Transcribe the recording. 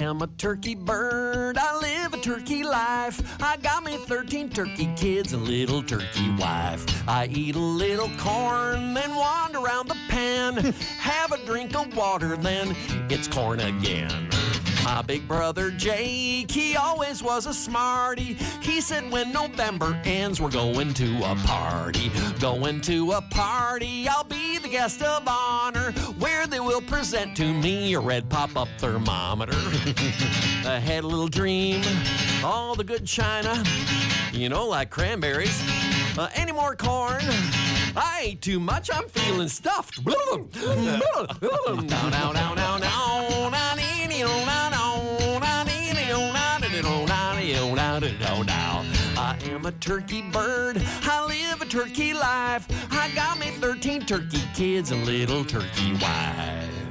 am a turkey bird. I live a turkey life. I got me 13 turkey kids and little turkey wife. I eat a little corn, then wander around the pen. Have a drink of water, then it's corn again. My big brother Jake, he always was a smarty. He said when November ends, we're going to a party. Going to a party, I'll be the guest of honor, where they will present to me a red pop-up thermometer. I had a little dream, all the good china, you know, like cranberries. Any more corn? I ate too much, I'm feeling stuffed. I am a turkey bird. I live a turkey life. I got me 13 turkey kids and little turkey wife.